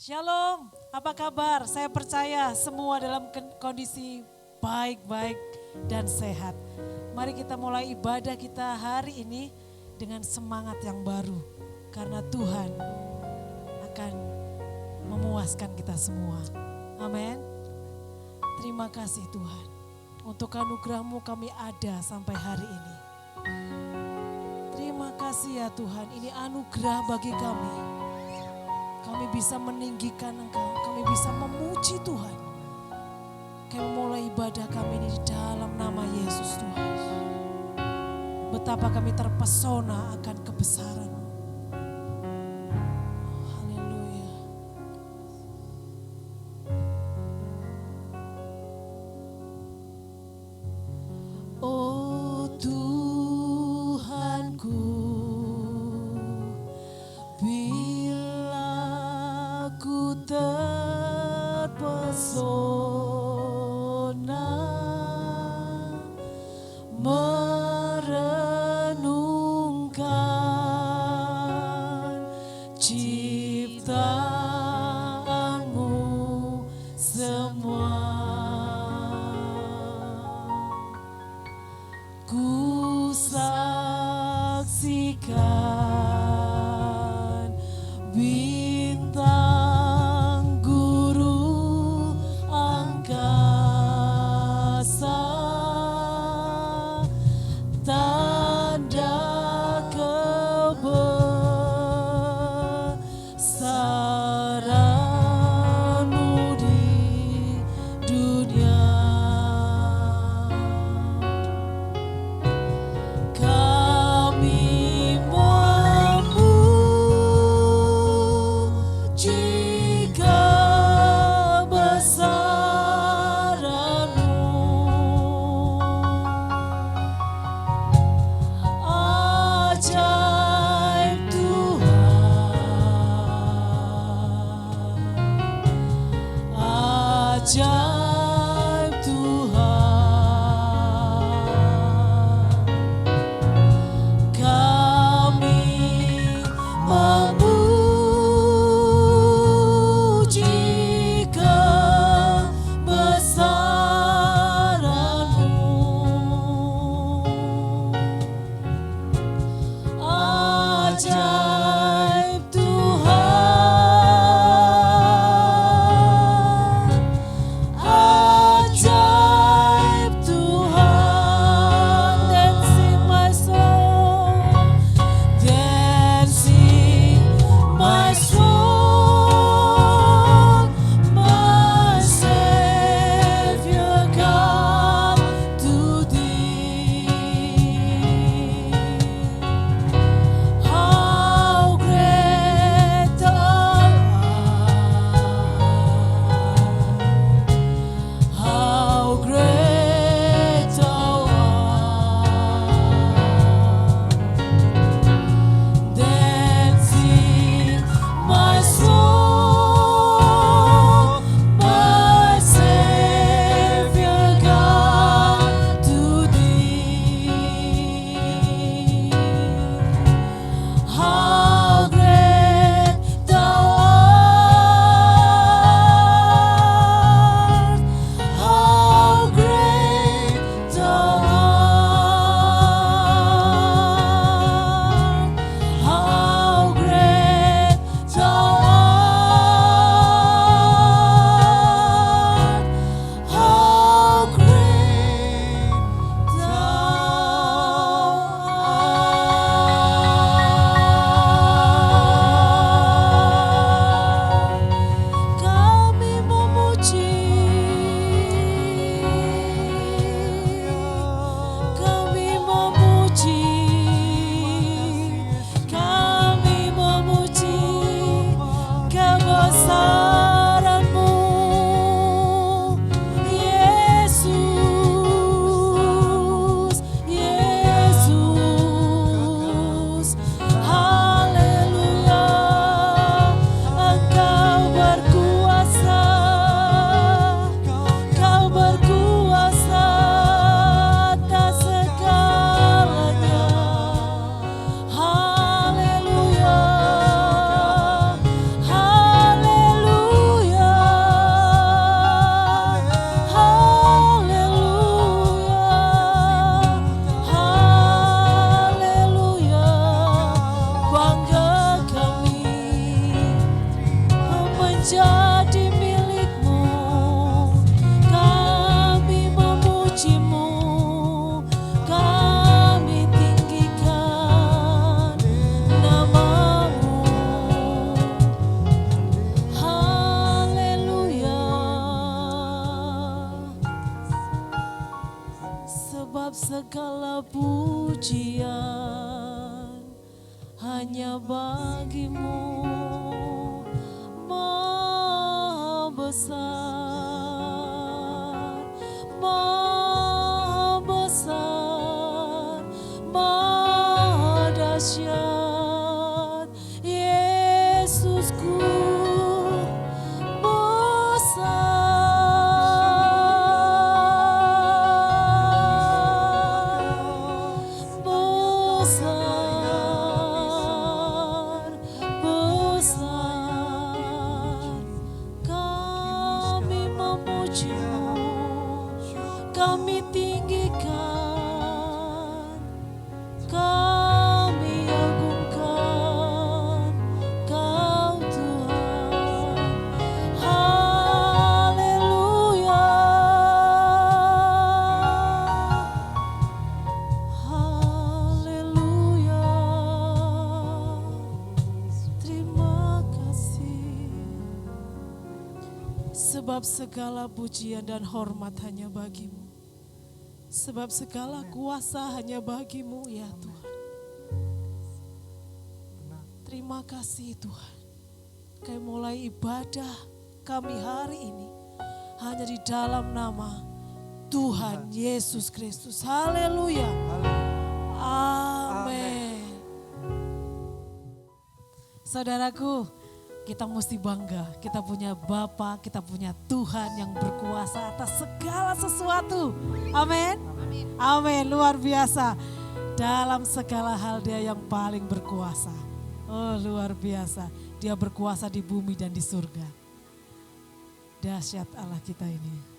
Shalom, apa kabar? Saya percaya semua dalam kondisi baik-baik dan sehat. Mari kita mulai ibadah kita hari ini dengan semangat yang baru. Karena Tuhan akan memuaskan kita semua. Amin. Terima kasih Tuhan. Untuk anugerah-Mu kami ada sampai hari ini. Terima kasih ya Tuhan, ini anugerah bagi kami. Kami bisa meninggikan Engkau, kami bisa memuji Tuhan. Kami mulai ibadah kami ini di dalam nama Yesus Tuhan. Betapa kami terpesona akan kebesaran-Mu. Haleluya. Oh Tuhanku, terpesona merenungkan ciptaan-Mu semua. Ku saksikan bintang guru angkasa, tanda kebesaran-Mu di dunia. Kami memuji kebesaran-Mu, ajaib Tuhan, ajaib Tuhan. Kami memuji kebesaran-Mu, ajaib Tuhan, segala pujian hanya bagimu, Maha besar, Maha besar, Maha dahsyat, Yesusku kami tinggikan, kami agungkan Kau Tuhan. Haleluya, haleluya. Terima kasih, sebab segala pujian dan hormat hanya bagimu. Sebab segala kuasa hanya bagimu ya Tuhan. Terima kasih Tuhan. Kami mulai ibadah kami hari ini hanya di dalam nama Tuhan Yesus Kristus. Haleluya. Amin. Saudaraku, kita mesti bangga, kita punya Bapa, kita punya Tuhan yang berkuasa atas segala sesuatu. Amin. Amin, luar biasa. Dalam segala hal Dia yang paling berkuasa. Oh, luar biasa. Dia berkuasa di bumi dan di surga. Dahsyat Allah kita ini.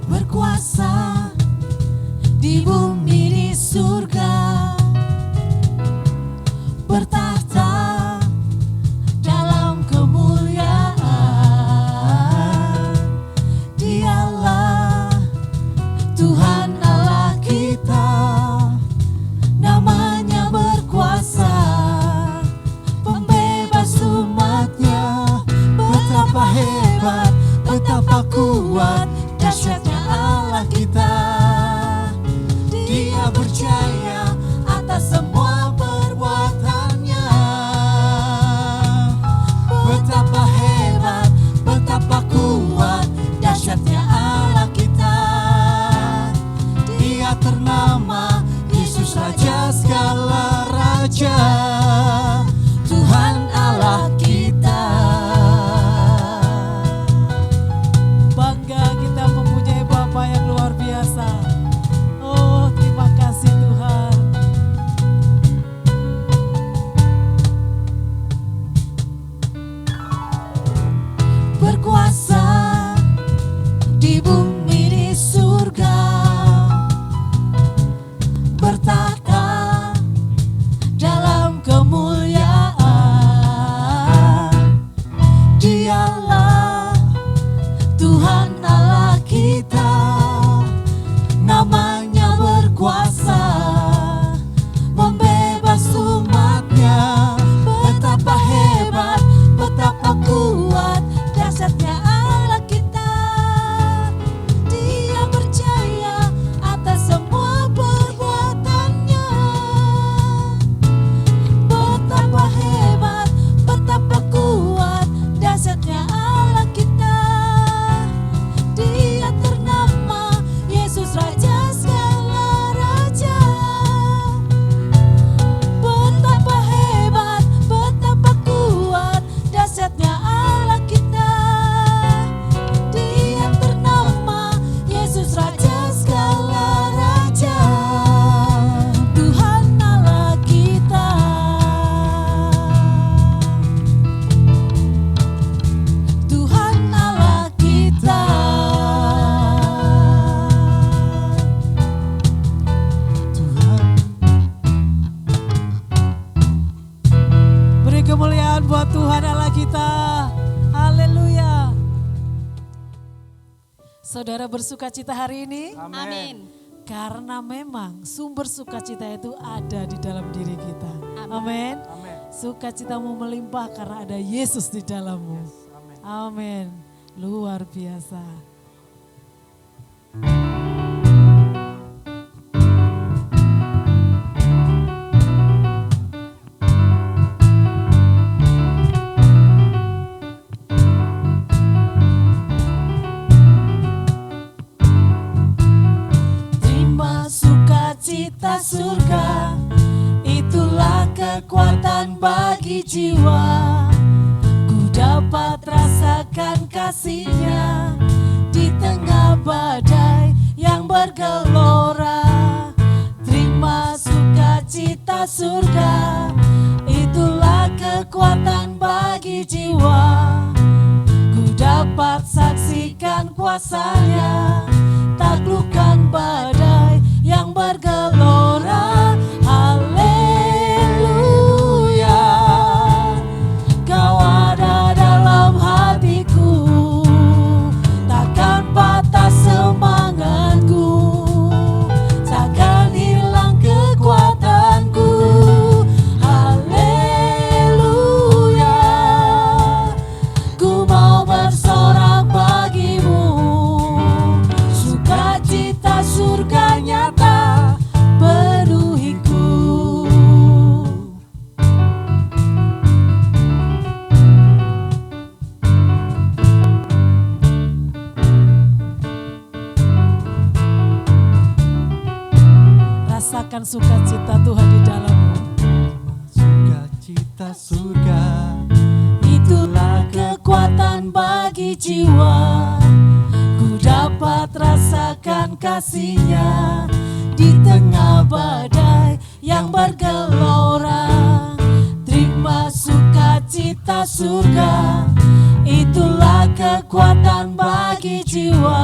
Berkuasa di bumi di surga, bertahta dalam kemuliaan. Dialah Tuhan Allah kita, namanya berkuasa, pembebas umatnya. Betapa hebat, betapa kuat, dahsyatnya Allah kita. Dia berjaya atas semua perbuatannya. Betapa hebat, betapa kuat, dahsyatnya Allah kita. Dia ternama Yesus Raja segala raja, Tuhan Allah kita. Bangga kita mempunyai Bapa yang luar biasa. Oh, terima kasih Tuhan. Berkuasa di bumi di surga, Saudara bersukacita hari ini? Amin. Karena memang sumber sukacita itu ada di dalam diri kita. Amin. Sukacitamu melimpah karena ada Yesus di dalammu. Amin. Luar biasa. Cita surga, itulah kekuatan bagi jiwa. Ku dapat rasakan kasih-Nya di tengah badai yang bergelora. Terima sukacita surga, itulah kekuatan bagi jiwa. Ku dapat saksikan kuasa-Nya, taklukkan badai yang bergelora. Haleluya, Kau ada dalam hatiku, takkan patah semangatku, takkan hilang kekuatanku. Haleluya, ku mau bersorak bagimu, sukacita surga nyata penuhiku. Rasakan sukacita Tuhan di dalammu. Sukacita surga, Itulah kekuatan bagi jiwa. Ku dapat rasakan kasih-Nya di tengah badai yang bergelora. Terima sukacita surga, itulah kekuatan bagi jiwa.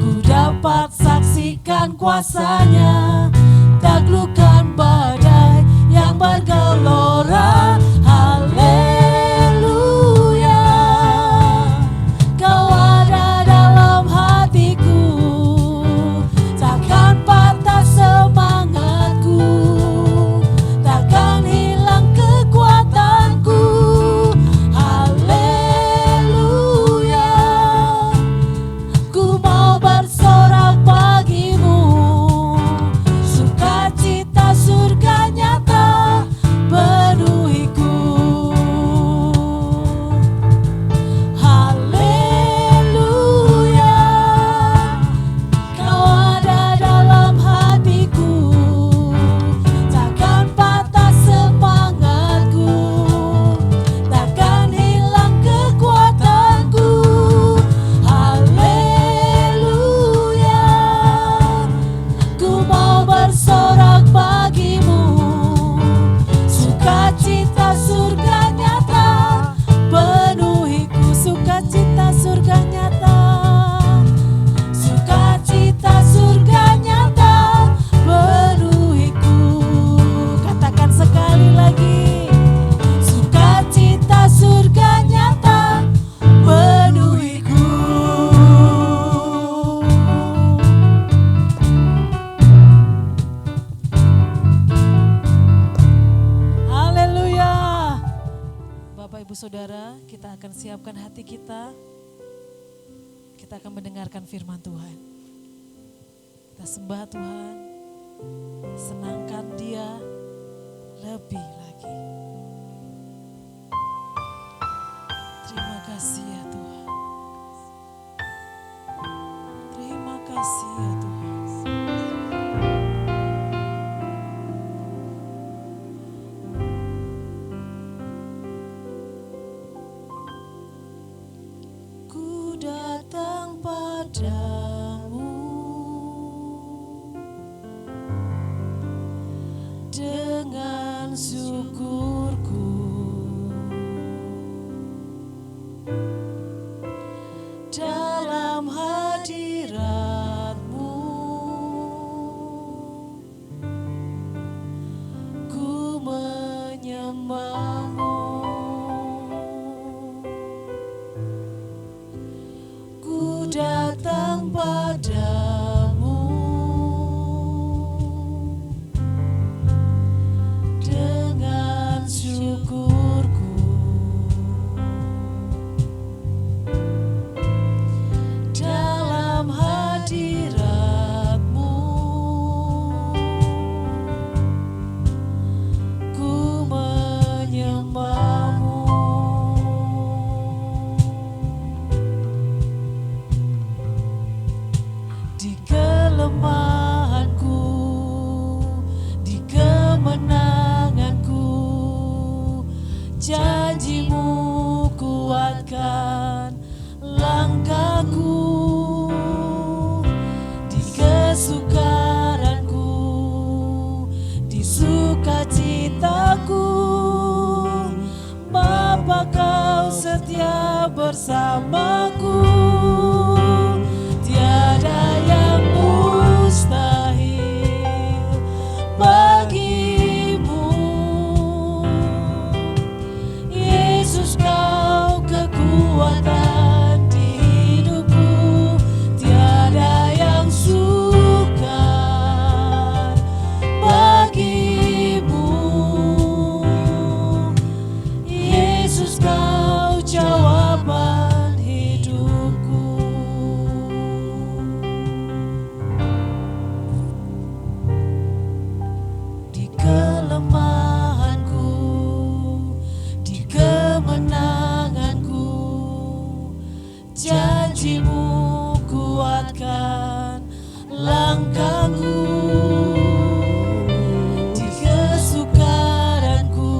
Ku dapat saksikan kuasa-Nya, taklukkan badai yang bergelora. Haleluya, Kau ada dalam hatiku, takkan patah semangatku, takkan hilang kekuatanku. Haleluya, ku mau bersorak bagimu, sukacita surga nyata penuhiku. Haleluya, Kau ada dalam hatiku, takkan patah semangatku, takkan hilang kekuatanku. Haleluya, ku mau bersorak bagimu, sukacita surga nyata penuhiku. Sukacita surga nyata, sukacita surga nyata penuhiku. Katakan sekali lagi, sukacita surga nyata penuhiku. Haleluya. Bapak Ibu Saudara, kita akan siapkan hati kita. Kita akan mendengarkan firman Tuhan. Kita sembah Tuhan, senangkan Dia lebih lagi. Terima kasih ya Tuhan. Terima kasih ya Tuhan. Ku datang padamu dengan syukurku. bersamaku. Tiada yang mustahil bagimu. Yesus, kau kekuatan di hidupku. Tiada yang sukar bagimu. Yesus, kau jawaban hidupku. Di kelemahanku, di kemenanganku, janjimu kuatkan langkahku. Di kesukaranku,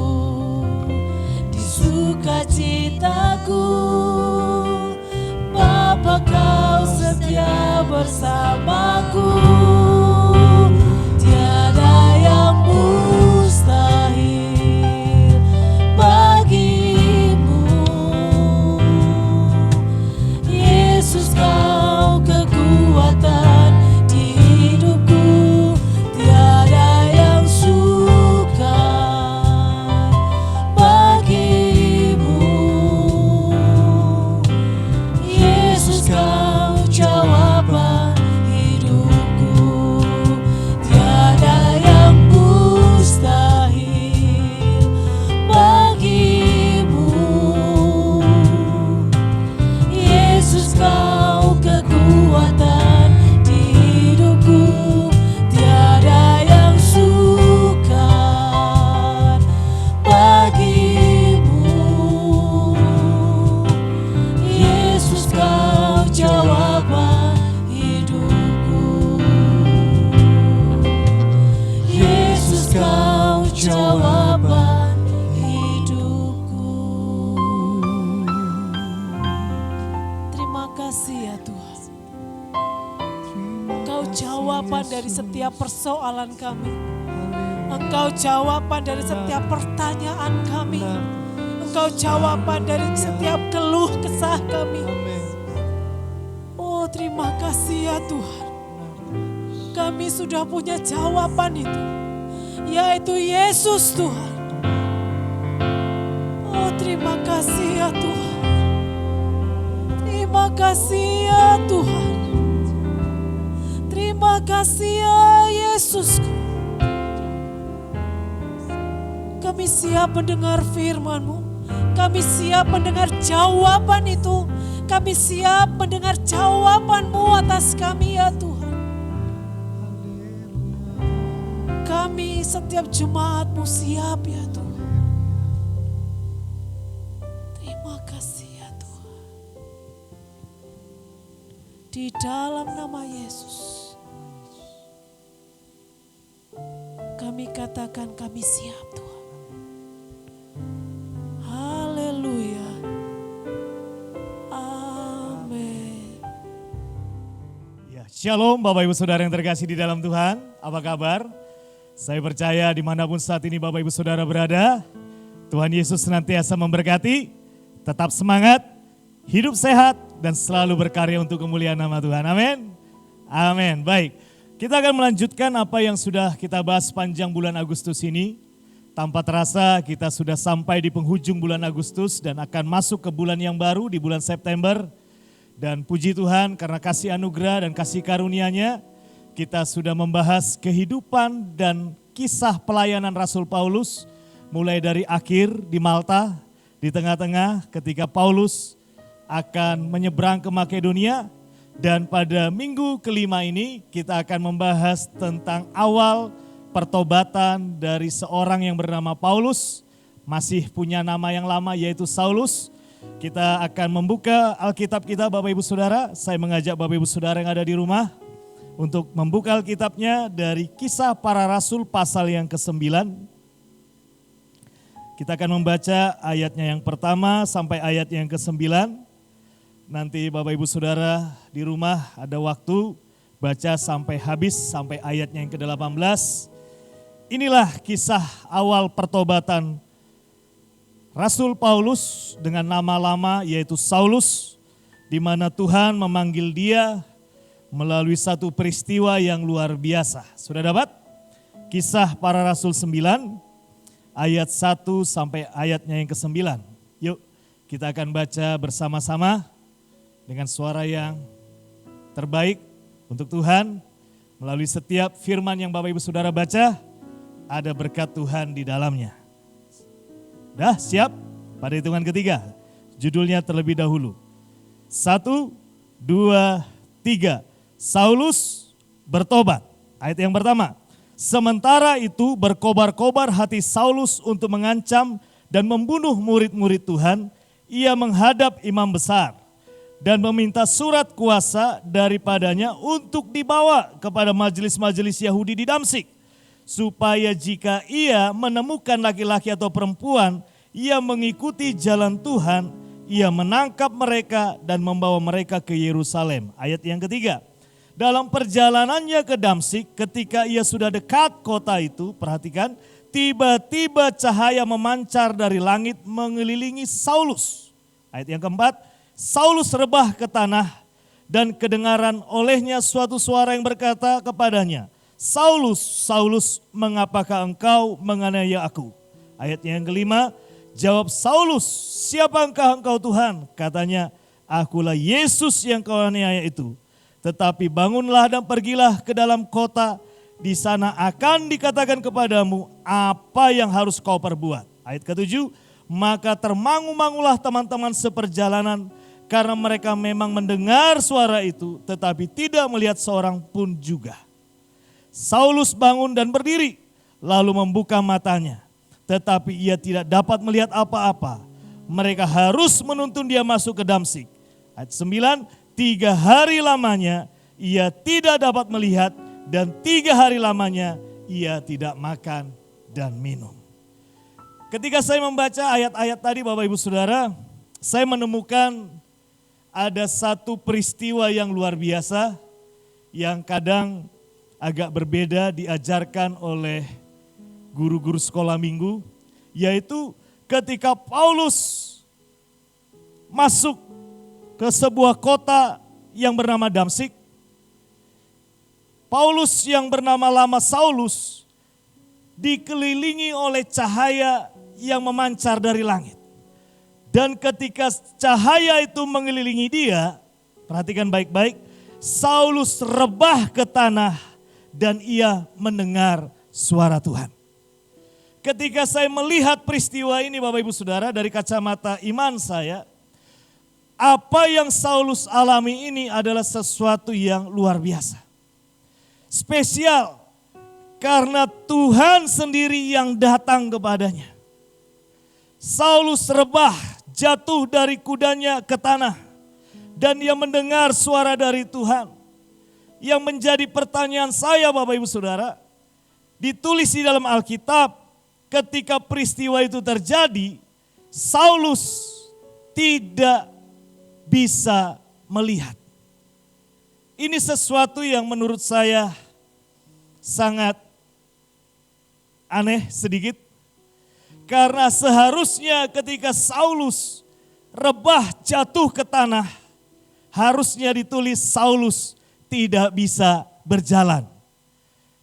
di sukacitaku, Bapa, kau setia bersamaku. Tiada yang mustahil bagimu. Yesus, kau kekuatan di hidupku. Tiada yang sukar bagimu. Yesus, kau jawaban hidupku. Tiada yang mustahil bagimu. Yesus, kau kekuatan di hidupku. Tiada yang sukar bagimu. Yesus, kau jawaban hidupku. Yesus, kau jawaban hidupku. Terima kasih ya Tuhan. Engkau jawaban dari setiap persoalan kami. Engkau jawaban dari setiap pertanyaan kami. Engkau jawaban dari setiap keluh kesah kami. Oh, terima kasih ya Tuhan. Kami sudah punya jawaban itu, yaitu Yesus Tuhan. Oh, terima kasih ya Tuhan. Terima kasih ya Tuhan. Terima kasih ya Yesus. Kami siap mendengar firman-Mu. Kami siap mendengar jawaban itu. Kami siap mendengar jawaban-Mu atas kami ya Tuhan. Kami setiap jemaat-Mu siap ya Tuhan. Terima kasih ya Tuhan. Di dalam nama Yesus, kami katakan kami siap Tuhan. Haleluya. Amin. Ya, Shalom Bapak Ibu Saudara yang terkasih di dalam Tuhan. Apa kabar? Saya percaya dimanapun saat ini Bapak Ibu Saudara berada, Tuhan Yesus senantiasa memberkati, tetap semangat, hidup sehat, dan selalu berkarya untuk kemuliaan nama Tuhan. Amin. Amin. Baik, kita akan melanjutkan apa yang sudah kita bahas sepanjang bulan Agustus ini. Tanpa terasa kita sudah sampai di penghujung bulan Agustus dan akan masuk ke bulan yang baru di bulan September. Dan puji Tuhan karena kasih anugerah dan kasih karunia-Nya, kita sudah membahas kehidupan dan kisah pelayanan Rasul Paulus. Mulai dari akhir di Malta, di tengah-tengah ketika Paulus akan menyeberang ke Makedonia. Dan pada minggu kelima ini kita akan membahas tentang awal pertobatan dari seorang yang bernama Paulus, masih punya nama yang lama yaitu Saulus. Kita akan membuka Alkitab kita Bapak Ibu Saudara. Saya mengajak Bapak Ibu Saudara yang ada di rumah untuk membuka Alkitabnya dari Kisah Para Rasul pasal yang ke-9. Kita akan membaca ayatnya yang pertama sampai ayat yang ke-9. Nanti Bapak Ibu Saudara di rumah ada waktu baca sampai habis, sampai ayatnya yang ke-18. Inilah kisah awal pertobatan Rasul Paulus dengan nama lama yaitu Saulus, di mana Tuhan memanggil dia melalui satu peristiwa yang luar biasa. Sudah dapat? Kisah Para Rasul 9 ayat 1 sampai ayatnya yang ke-9. Yuk kita akan baca bersama-sama dengan suara yang terbaik untuk Tuhan. Melalui setiap firman yang Bapak Ibu Saudara baca, ada berkat Tuhan di dalamnya. Dah siap? Pada hitungan ketiga, judulnya terlebih dahulu. 1, 2, 3. Saulus bertobat. Ayat yang pertama. Sementara itu berkobar-kobar hati Saulus untuk mengancam dan membunuh murid-murid Tuhan. Ia menghadap imam besar dan meminta surat kuasa daripadanya untuk dibawa kepada majelis-majelis Yahudi di Damsyik. Supaya jika ia menemukan laki-laki atau perempuan yang mengikuti jalan Tuhan, ia menangkap mereka dan membawa mereka ke Yerusalem. Ayat yang ketiga. Dalam perjalanannya ke Damsyik, ketika ia sudah dekat kota itu, perhatikan, tiba-tiba cahaya memancar dari langit mengelilingi Saulus. Ayat yang keempat, Saulus rebah ke tanah dan kedengaran olehnya suatu suara yang berkata kepadanya, Saulus, Saulus, mengapakah engkau menganiaya aku? Ayat yang kelima, jawab Saulus, siapakah engkau Tuhan? Katanya, akulah Yesus yang kau aniaya itu. Tetapi bangunlah dan pergilah ke dalam kota, di sana akan dikatakan kepadamu apa yang harus kau perbuat. Ayat ketujuh, maka termangu-mangulah teman-teman seperjalanan karena mereka memang mendengar suara itu, tetapi tidak melihat seorang pun juga. Saulus bangun dan berdiri, lalu membuka matanya. Tetapi ia tidak dapat melihat apa-apa. Mereka harus menuntun dia masuk ke Damsyik. Ayat 9, 3 hari lamanya ia tidak dapat melihat dan 3 hari lamanya ia tidak makan dan minum. Ketika saya membaca ayat-ayat tadi Bapak Ibu Saudara, saya menemukan ada satu peristiwa yang luar biasa yang kadang agak berbeda diajarkan oleh guru-guru sekolah minggu, yaitu ketika Paulus masuk ke sebuah kota yang bernama Damsyik, Paulus yang bernama lama Saulus dikelilingi oleh cahaya yang memancar dari langit. Dan ketika cahaya itu mengelilingi dia, perhatikan baik-baik, Saulus rebah ke tanah dan ia mendengar suara Tuhan. Ketika saya melihat peristiwa ini Bapak Ibu Saudara dari kacamata iman saya, apa yang Saulus alami ini adalah sesuatu yang luar biasa. Spesial karena Tuhan sendiri yang datang kepadanya. Saulus rebah, jatuh dari kudanya ke tanah dan ia mendengar suara dari Tuhan. Yang menjadi pertanyaan saya Bapak Ibu Saudara, ditulis di dalam Alkitab ketika peristiwa itu terjadi, Saulus tidak bisa melihat. Ini sesuatu yang menurut saya sangat aneh sedikit. Karena seharusnya ketika Saulus rebah jatuh ke tanah, harusnya ditulis Saulus tidak bisa berjalan.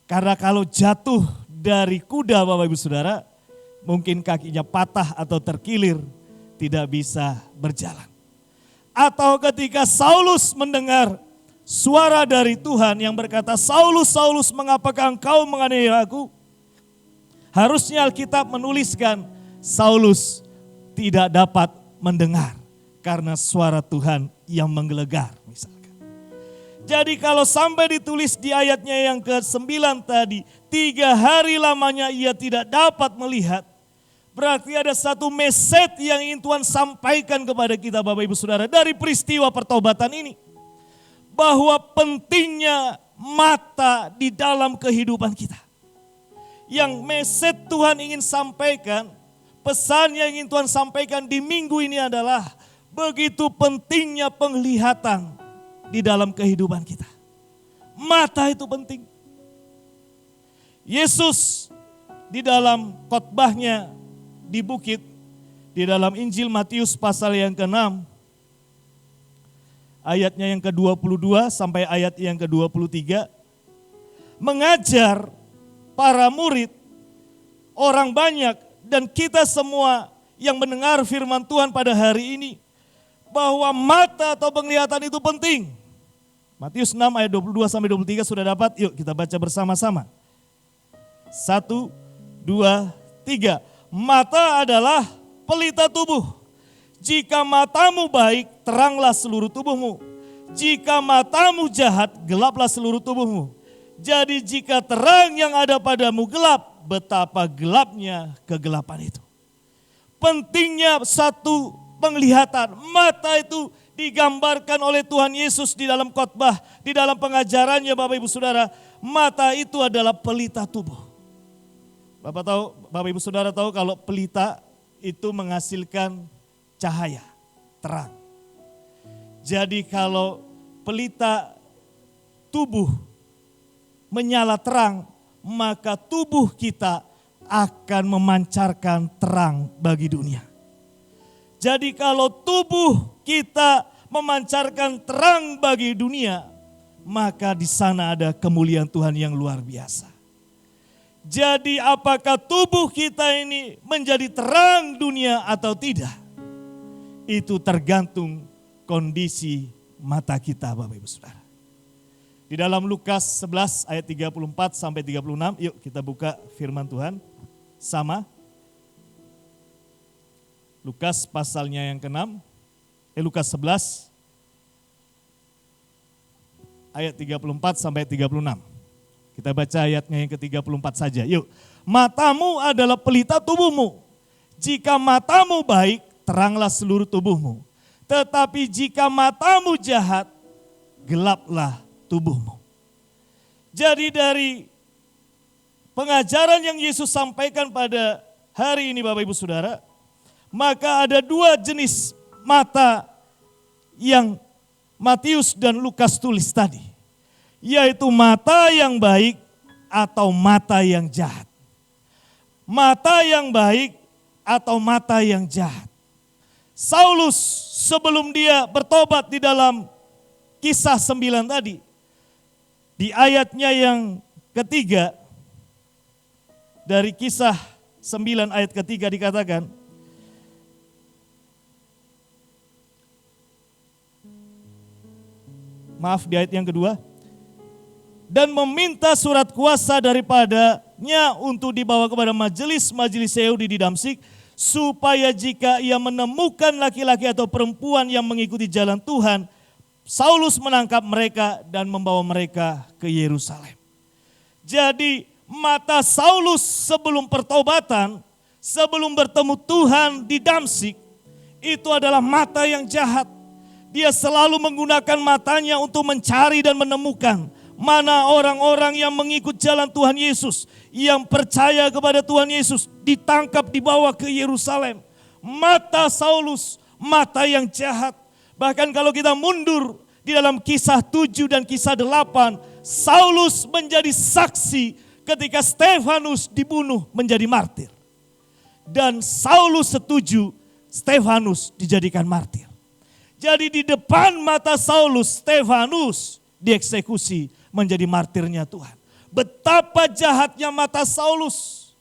Karena kalau jatuh dari kuda Bapak Ibu Saudara, mungkin kakinya patah atau terkilir, tidak bisa berjalan. Atau ketika Saulus mendengar suara dari Tuhan yang berkata, Saulus, Saulus, mengapakah engkau menganiaya aku? Harusnya Alkitab menuliskan Saulus tidak dapat mendengar karena suara Tuhan yang menggelegar misalkan. Jadi kalau sampai ditulis di ayatnya yang ke-9 tadi, 3 hari lamanya ia tidak dapat melihat, berarti ada satu message yang ingin Tuhan sampaikan kepada kita Bapak Ibu Saudara dari peristiwa pertobatan ini. Bahwa pentingnya mata di dalam kehidupan kita. Yang message Tuhan ingin sampaikan, pesan yang ingin Tuhan sampaikan di minggu ini adalah begitu pentingnya penglihatan di dalam kehidupan kita. Mata itu penting. Yesus di dalam khotbahnya di bukit, di dalam Injil Matius pasal yang ke-6, ayatnya yang ke-22 sampai ayat yang ke-23, mengajar para murid, orang banyak, dan kita semua yang mendengar firman Tuhan pada hari ini, bahwa mata atau penglihatan itu penting. Matius 6 ayat 22 sampai 23 sudah dapat, yuk kita baca bersama-sama. 1, 2, 3. Mata adalah pelita tubuh. Jika matamu baik, teranglah seluruh tubuhmu. Jika matamu jahat, gelaplah seluruh tubuhmu. Jadi jika terang yang ada padamu gelap, betapa gelapnya kegelapan itu. Pentingnya satu penglihatan. Mata itu digambarkan oleh Tuhan Yesus di dalam khotbah, di dalam pengajarannya Bapak Ibu Saudara. Mata itu adalah pelita tubuh. Bapak Ibu Saudara tahu kalau pelita itu menghasilkan cahaya, terang. Jadi kalau pelita tubuh menyala terang, maka tubuh kita akan memancarkan terang bagi dunia. Jadi kalau tubuh kita memancarkan terang bagi dunia, maka di sana ada kemuliaan Tuhan yang luar biasa. Jadi apakah tubuh kita ini menjadi terang dunia atau tidak? Itu tergantung kondisi mata kita Bapak Ibu Saudara. Di dalam Lukas 11 ayat 34 sampai 36, yuk kita buka firman Tuhan sama. Lukas pasalnya yang ke-6, Lukas 11 ayat 34 sampai 36. Kita baca ayatnya yang ke-34 saja. Yuk, matamu adalah pelita tubuhmu. Jika matamu baik, teranglah seluruh tubuhmu. Tetapi jika matamu jahat, gelaplah tubuhmu. Jadi dari pengajaran yang Yesus sampaikan pada hari ini Bapak Ibu Saudara, maka ada dua jenis mata yang Matius dan Lukas tulis tadi. Yaitu mata yang baik atau mata yang jahat. Mata yang baik atau mata yang jahat. Saulus sebelum dia bertobat di dalam kisah 9 tadi, di ayatnya yang ketiga, dari kisah 9 ayat ketiga dikatakan, maaf di ayat yang kedua, dan meminta surat kuasa daripadanya untuk dibawa kepada majelis-majelis Yahudi di Damsyik, supaya jika ia menemukan laki-laki atau perempuan yang mengikuti jalan Tuhan, Saulus menangkap mereka dan membawa mereka ke Yerusalem. Jadi mata Saulus sebelum pertobatan, sebelum bertemu Tuhan di Damsyik, itu adalah mata yang jahat. Dia selalu menggunakan matanya untuk mencari dan menemukan mana orang-orang yang mengikut jalan Tuhan Yesus, yang percaya kepada Tuhan Yesus, ditangkap dibawa ke Yerusalem. Mata Saulus, mata yang jahat. Bahkan kalau kita mundur di dalam kisah 7 dan kisah 8, Saulus menjadi saksi ketika Stefanus dibunuh menjadi martir. Dan Saulus setuju Stefanus dijadikan martir. Jadi di depan mata Saulus, Stefanus dieksekusi menjadi martirnya Tuhan. Betapa jahatnya mata Saulus.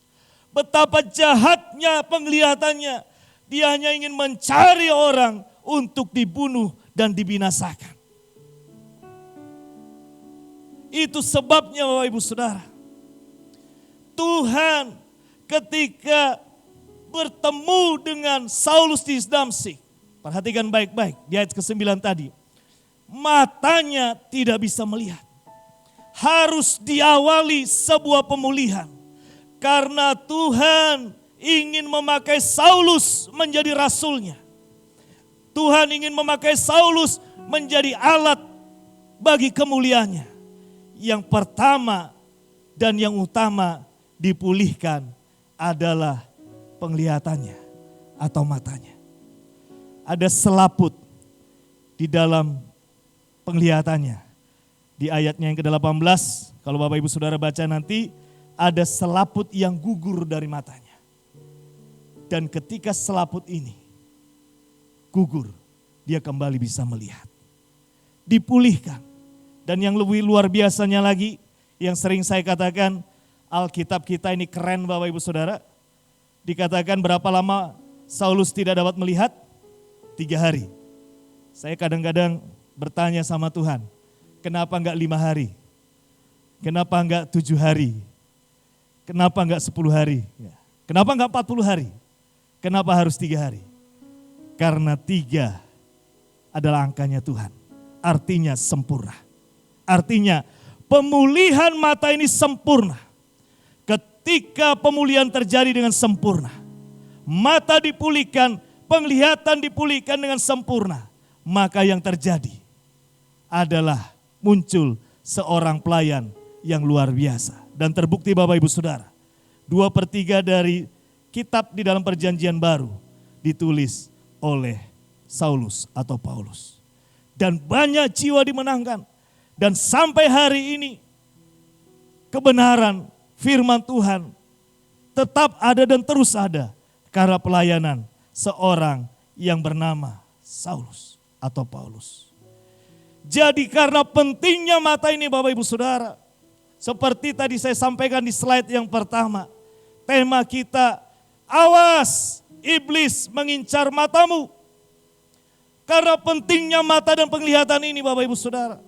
Betapa jahatnya penglihatannya. Dia hanya ingin mencari orang untuk dibunuh dan dibinasakan. Itu sebabnya Bapak Ibu Saudara, Tuhan ketika bertemu dengan Saulus di Damsyik, perhatikan baik-baik di ayat ke-9 tadi, matanya tidak bisa melihat. Harus diawali sebuah pemulihan. Karena Tuhan ingin memakai Saulus menjadi rasulnya. Tuhan ingin memakai Saulus menjadi alat bagi kemuliaannya. Yang pertama dan yang utama dipulihkan adalah penglihatannya atau matanya. Ada selaput di dalam penglihatannya. Di ayatnya yang ke-18, kalau Bapak Ibu Saudara baca nanti, ada selaput yang gugur dari matanya. Dan ketika selaput ini gugur, dia kembali bisa melihat. Dipulihkan. Dan yang lebih luar biasanya lagi, yang sering saya katakan, Alkitab kita ini keren Bapak Ibu Saudara. Dikatakan berapa lama Saulus tidak dapat melihat? 3 hari. Saya kadang-kadang bertanya sama Tuhan, kenapa enggak 5 hari? Kenapa enggak 7 hari? Kenapa enggak 10 hari? Kenapa enggak 40 hari? Kenapa harus 3 hari? Karena 3 adalah angkanya Tuhan. Artinya sempurna. Artinya pemulihan mata ini sempurna. Ketika pemulihan terjadi dengan sempurna, mata dipulihkan, penglihatan dipulihkan dengan sempurna, maka yang terjadi adalah muncul seorang pelayan yang luar biasa. Dan terbukti Bapak Ibu Saudara, 2/3 dari kitab di dalam perjanjian baru ditulis oleh Saulus atau Paulus. Dan banyak jiwa dimenangkan. Dan sampai hari ini kebenaran firman Tuhan tetap ada dan terus ada karena pelayanan seorang yang bernama Saulus atau Paulus. Jadi karena pentingnya mata ini Bapak Ibu Saudara, seperti tadi saya sampaikan di slide yang pertama, tema kita, awas iblis mengincar matamu. Karena pentingnya mata dan penglihatan ini Bapak Ibu Saudara.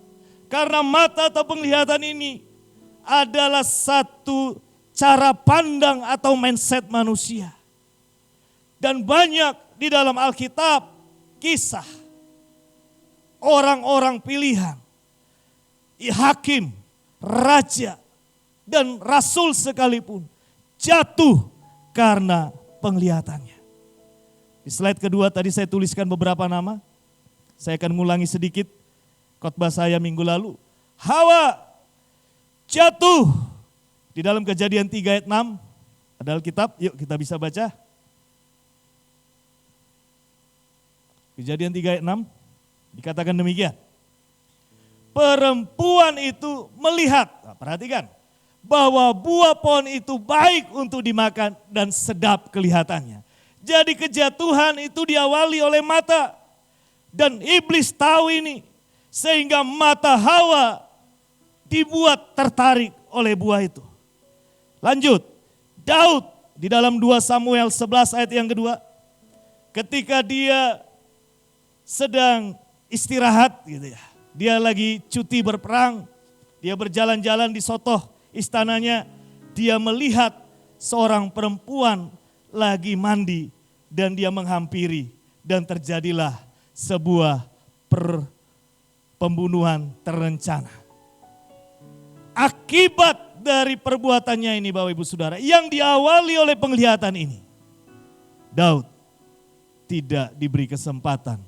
Karena mata atau penglihatan ini adalah satu cara pandang atau mindset manusia. Dan banyak di dalam Alkitab kisah orang-orang pilihan, hakim, raja, dan rasul sekalipun jatuh karena penglihatannya. Di slide kedua tadi saya tuliskan beberapa nama. Saya akan mengulangi sedikit khotbah saya minggu lalu. Hawa jatuh di dalam Kejadian 3 ayat 6. Ada Alkitab, yuk kita bisa baca. Kejadian 3 ayat 6 dikatakan demikian. Perempuan itu melihat, nah, perhatikan, bahwa buah pohon itu baik untuk dimakan dan sedap kelihatannya. Jadi kejatuhan itu diawali oleh mata. Dan iblis tahu ini, sehingga mata Hawa dibuat tertarik oleh buah itu. Lanjut, Daud di dalam 2 Samuel 11 ayat yang kedua, ketika dia sedang istirahat gitu ya, dia lagi cuti berperang, dia berjalan-jalan di sotoh istananya, dia melihat seorang perempuan lagi mandi dan dia menghampiri dan terjadilah sebuah pembunuhan terencana. Akibat dari perbuatannya ini Bapak Ibu Saudara, yang diawali oleh penglihatan ini, Daud tidak diberi kesempatan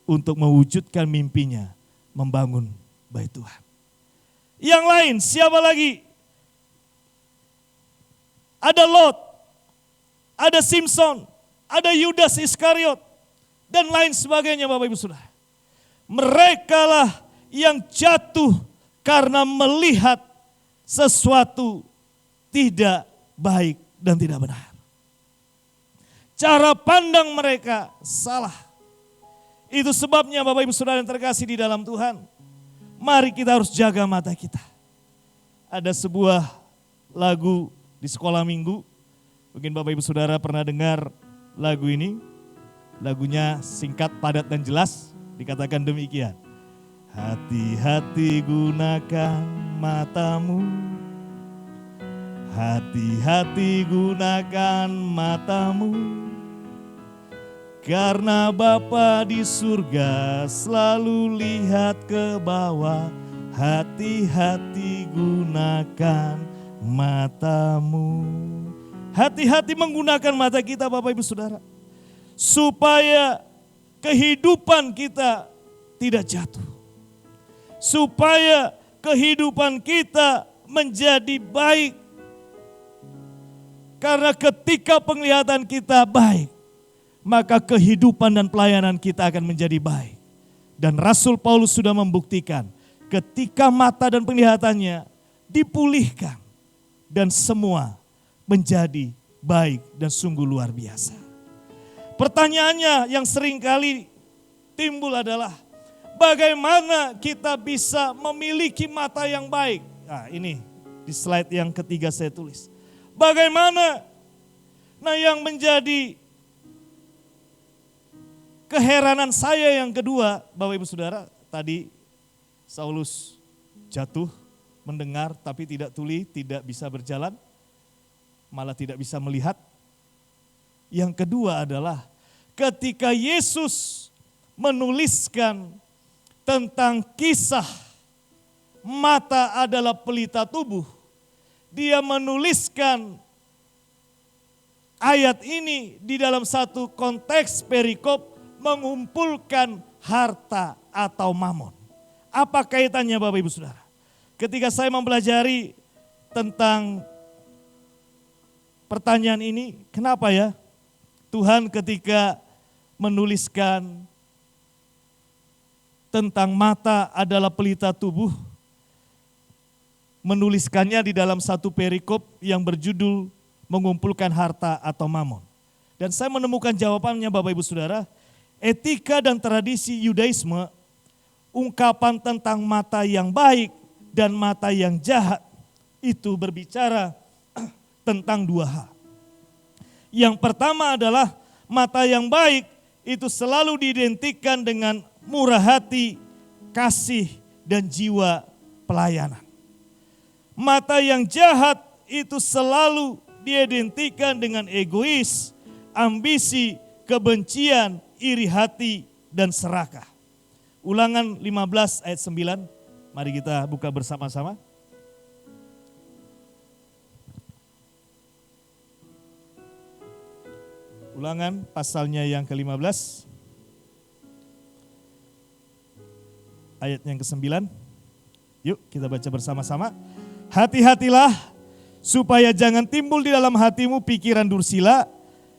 untuk mewujudkan mimpinya membangun bait Tuhan. Yang lain siapa lagi? Ada Lot, ada Simson, ada Yudas Iskariot, dan lain sebagainya Bapak Ibu Saudara. Mereka lah yang jatuh karena melihat sesuatu tidak baik dan tidak benar. Cara pandang mereka salah. Itu sebabnya Bapak Ibu Saudara yang terkasih di dalam Tuhan, mari kita harus jaga mata kita. Ada sebuah lagu di sekolah minggu, mungkin Bapak Ibu Saudara pernah dengar lagu ini. Lagunya singkat, padat, dan jelas, dikatakan demikian. Hati-hati gunakan matamu, hati-hati gunakan matamu, karena Bapa di surga selalu lihat ke bawah. Hati-hati gunakan matamu. Hati-hati menggunakan mata kita Bapak Ibu Saudara, supaya kehidupan kita tidak jatuh. Supaya kehidupan kita menjadi baik. Karena ketika penglihatan kita baik, maka kehidupan dan pelayanan kita akan menjadi baik. Dan Rasul Paulus sudah membuktikan ketika mata dan penglihatannya dipulihkan dan semua menjadi baik dan sungguh luar biasa. Pertanyaannya yang seringkali timbul adalah bagaimana kita bisa memiliki mata yang baik? Nah, ini di slide yang ketiga saya tulis. Bagaimana? Nah, yang menjadi keheranan saya yang kedua, Bapak Ibu Saudara, tadi Saulus jatuh, mendengar tapi tidak tuli, tidak bisa berjalan, malah tidak bisa melihat. Yang kedua adalah ketika Yesus menuliskan tentang kisah mata adalah pelita tubuh, dia menuliskan ayat ini di dalam satu konteks perikop mengumpulkan harta atau mamon. Apa kaitannya Bapak Ibu Saudara? Ketika saya mempelajari tentang pertanyaan ini, kenapa ya Tuhan ketika menuliskan tentang mata adalah pelita tubuh, menuliskannya di dalam satu perikop yang berjudul mengumpulkan harta atau mamon. Dan saya menemukan jawabannya Bapak Ibu Saudara, etika dan tradisi Yudaisme, ungkapan tentang mata yang baik dan mata yang jahat itu berbicara tentang dua hal. Yang pertama adalah mata yang baik itu selalu diidentikan dengan murah hati, kasih, dan jiwa pelayanan. Mata yang jahat itu selalu diidentikan dengan egois, ambisi, kebencian, iri hati, dan serakah. Ulangan 15 ayat 9, mari kita buka bersama-sama. Ulangan pasalnya yang ke-15, ayat yang ke-9. Yuk kita baca bersama-sama. Hati-hatilah supaya jangan timbul di dalam hatimu pikiran dursila.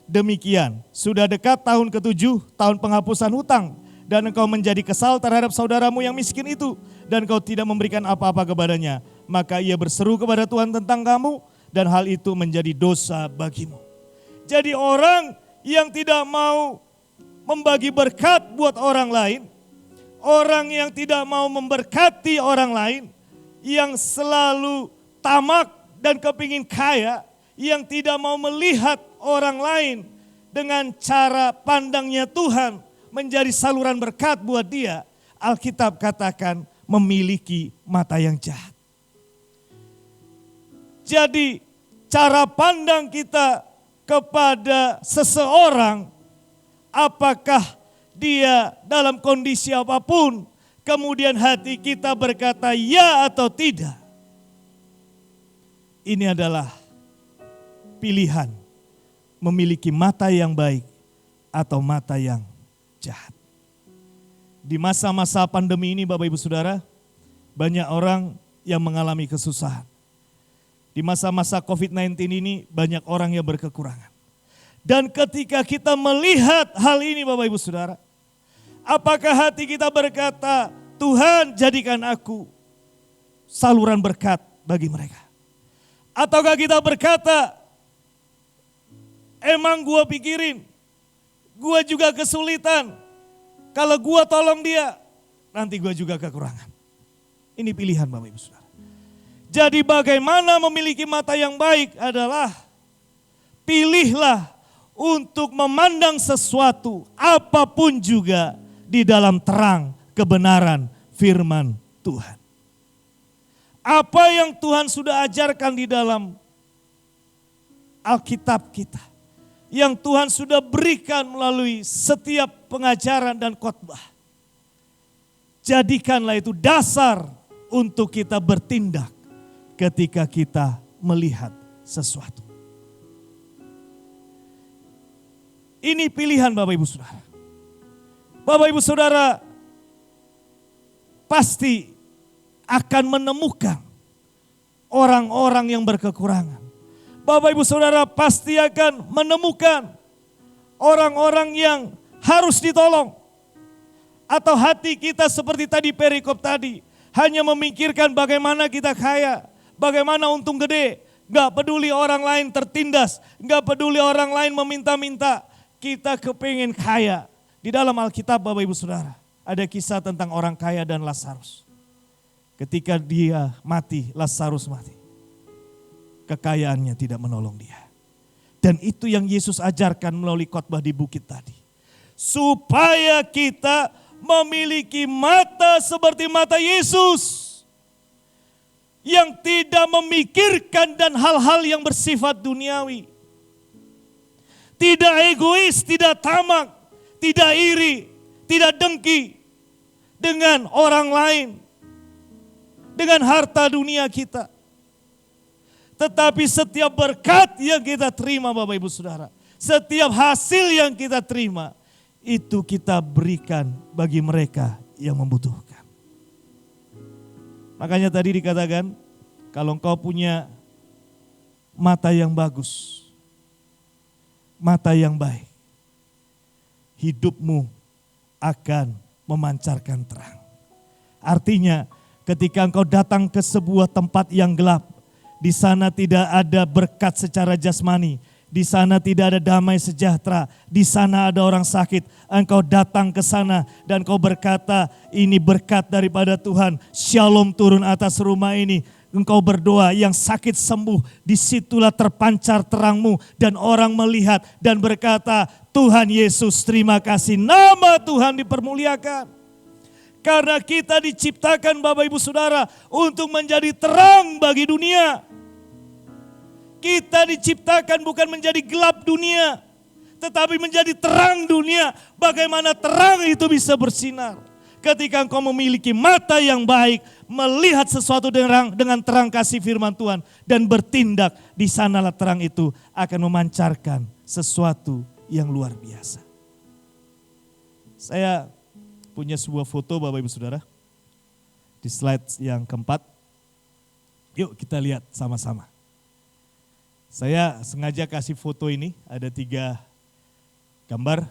Demikian, sudah dekat tahun ke-7, tahun penghapusan hutang. Dan engkau menjadi kesal terhadap saudaramu yang miskin itu. Dan kau tidak memberikan apa-apa kepadanya. Maka ia berseru kepada Tuhan tentang kamu. Dan hal itu menjadi dosa bagimu. Jadi orang yang tidak mau membagi berkat buat orang lain. Orang yang tidak mau memberkati orang lain. Yang selalu tamak dan kepingin kaya. Yang tidak mau melihat orang lain dengan cara pandangnya Tuhan menjadi saluran berkat buat dia. Alkitab katakan memiliki mata yang jahat. Jadi cara pandang kita kepada seseorang, apakah dia dalam kondisi apapun, kemudian hati kita berkata ya atau tidak. Ini adalah pilihan memiliki mata yang baik atau mata yang jahat. Di masa-masa pandemi ini Bapak Ibu Saudara, banyak orang yang mengalami kesusahan. Di masa-masa COVID-19 ini banyak orang yang berkekurangan. Dan ketika kita melihat hal ini Bapak Ibu Saudara, apakah hati kita berkata, Tuhan jadikan aku saluran berkat bagi mereka? Ataukah kita berkata, emang gua pikirin, gua juga kesulitan. Kalau gua tolong dia, nanti gua juga kekurangan. Ini pilihan Bapak Ibu Saudara. Jadi bagaimana memiliki mata yang baik adalah pilihlah untuk memandang sesuatu apapun juga di dalam terang kebenaran firman Tuhan. Apa yang Tuhan sudah ajarkan di dalam Alkitab kita. Yang Tuhan sudah berikan melalui setiap pengajaran dan khotbah. Jadikanlah itu dasar untuk kita bertindak ketika kita melihat sesuatu. Ini pilihan Bapak Ibu Saudara. Bapak Ibu Saudara pasti akan menemukan orang-orang yang berkekurangan. Bapak Ibu Saudara pasti akan menemukan orang-orang yang harus ditolong. Atau hati kita seperti tadi perikop tadi, hanya memikirkan bagaimana kita kaya, bagaimana untung gede, gak peduli orang lain tertindas, gak peduli orang lain meminta-minta. kita kepengen kaya. Di dalam Alkitab Bapak Ibu Saudara, ada kisah tentang orang kaya dan Lazarus. Ketika dia mati, Lazarus mati. Kekayaannya tidak menolong dia. Dan itu yang Yesus ajarkan melalui khotbah di bukit tadi. Supaya kita memiliki mata seperti mata Yesus. Yang tidak memikirkan dan hal-hal yang bersifat duniawi. Tidak egois, tidak tamak, tidak iri, tidak dengki dengan orang lain. Dengan harta dunia kita. Tetapi setiap berkat yang kita terima Bapak Ibu Saudara. Setiap hasil yang kita terima. Itu kita berikan bagi mereka yang membutuhkan. Makanya tadi dikatakan, kalau engkau punya mata yang bagus, mata yang baik, hidupmu akan memancarkan terang. Artinya, ketika engkau datang ke sebuah tempat yang gelap, di sana tidak ada berkat secara jasmani, di sana tidak ada damai sejahtera, di sana ada orang sakit. Engkau datang ke sana dan kau berkata, ini berkat daripada Tuhan. Shalom turun atas rumah ini. Engkau berdoa, yang sakit sembuh, disitulah terpancar terangmu. Dan orang melihat dan berkata, Tuhan Yesus terima kasih, nama Tuhan dipermuliakan. Karena kita diciptakan Bapak Ibu Saudara untuk menjadi terang bagi dunia. Kita diciptakan bukan menjadi gelap dunia, tetapi menjadi terang dunia. Bagaimana terang itu bisa bersinar? Ketika engkau memiliki mata yang baik, melihat sesuatu dengan terang kasih firman Tuhan, dan bertindak, di sanalah terang itu akan memancarkan sesuatu yang luar biasa. Saya punya sebuah foto Bapak Ibu Saudara, di slide yang keempat. Yuk kita lihat sama-sama. Saya sengaja kasih foto ini, ada 3 gambar.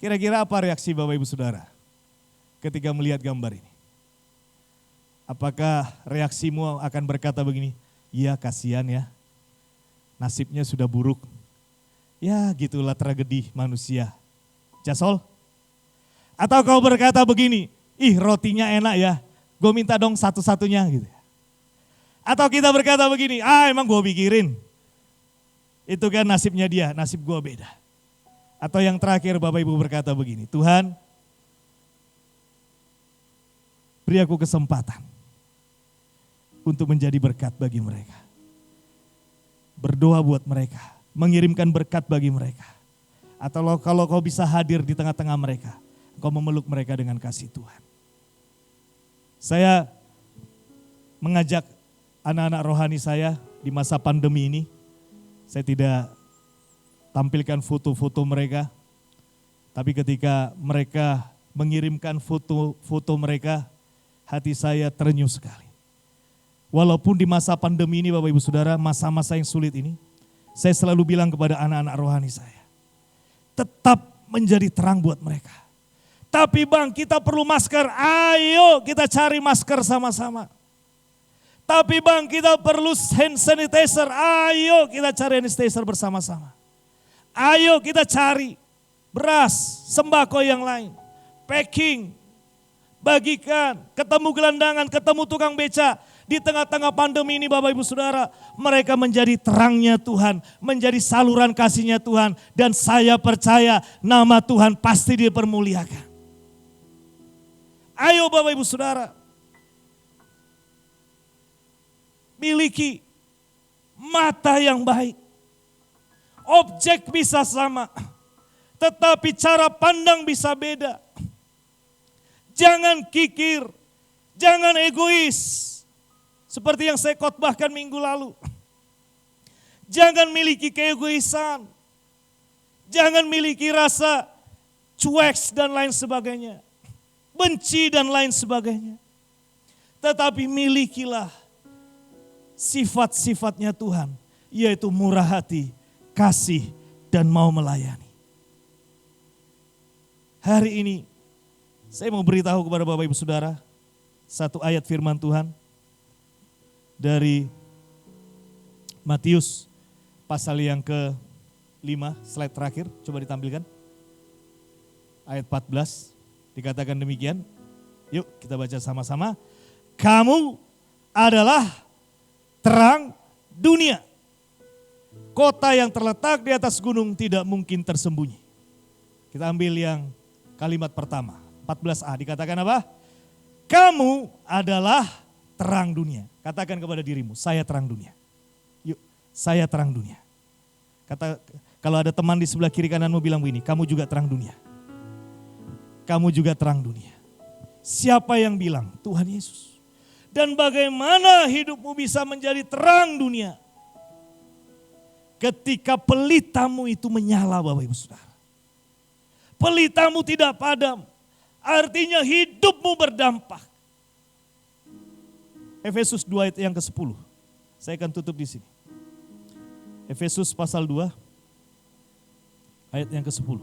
Kira-kira apa reaksi Bapak Ibu Saudara ketika melihat gambar ini? Apakah reaksimu akan berkata begini, ya kasihan ya, nasibnya sudah buruk. Ya gitulah tragedi manusia. Jasol? Atau kau berkata begini, ih rotinya enak ya, gue minta dong satu-satunya gitu. Atau kita berkata begini, emang gue pikirin. Itu kan nasibnya dia, nasib gue beda. Atau yang terakhir Bapak Ibu berkata begini, Tuhan beri aku kesempatan untuk menjadi berkat bagi mereka. Berdoa buat mereka, mengirimkan berkat bagi mereka. Atau kalau kau bisa hadir di tengah-tengah mereka, kau memeluk mereka dengan kasih Tuhan. Saya mengajak anak-anak rohani saya di masa pandemi ini, saya tidak tampilkan foto-foto mereka, tapi ketika mereka mengirimkan foto-foto mereka, hati saya terenyuh sekali. Walaupun di masa pandemi ini Bapak Ibu Saudara, masa-masa yang sulit ini, saya selalu bilang kepada anak-anak rohani saya, tetap menjadi terang buat mereka. Tapi bang, kita perlu masker, ayo kita cari masker sama-sama. Tapi bang, kita perlu hand sanitizer, ayo kita cari hand sanitizer bersama-sama. Ayo kita cari beras, sembako yang lain, packing, bagikan, ketemu gelandangan, ketemu tukang beca. Di tengah-tengah pandemi ini Bapak Ibu Saudara, mereka menjadi terangnya Tuhan, menjadi saluran kasihnya Tuhan. Dan saya percaya nama Tuhan pasti dipermuliakan. Ayo Bapak Ibu Saudara, miliki mata yang baik. Objek bisa sama, tetapi cara pandang bisa beda. Jangan kikir, jangan egois. Seperti yang saya khotbahkan minggu lalu. Jangan miliki keegoisan. Jangan miliki rasa cuek dan lain sebagainya. Benci dan lain sebagainya. Tetapi milikilah sifat-sifatnya Tuhan, yaitu murah hati, kasih, dan mau melayani. Hari ini saya mau beritahu kepada Bapak Ibu Saudara satu ayat firman Tuhan dari Matius pasal yang ke slide terakhir, coba ditampilkan. Ayat 14 dikatakan demikian. Yuk kita baca sama-sama. Kamu adalah terang dunia. Kota yang terletak di atas gunung tidak mungkin tersembunyi. Kita ambil yang kalimat pertama, 14a dikatakan apa? Kamu adalah terang dunia. Katakan kepada dirimu, saya terang dunia. Yuk, saya terang dunia. Kalau ada teman di sebelah kiri kananmu bilang begini, kamu juga terang dunia. Kamu juga terang dunia. Siapa yang bilang? Tuhan Yesus. Dan bagaimana hidupmu bisa menjadi terang dunia? Ketika pelitamu itu menyala, Bapak Ibu Saudara. Pelitamu tidak padam, artinya hidupmu berdampak. Efesus 2 ayat yang ke-10. Saya akan tutup di sini. Efesus pasal 2 ayat yang ke-10.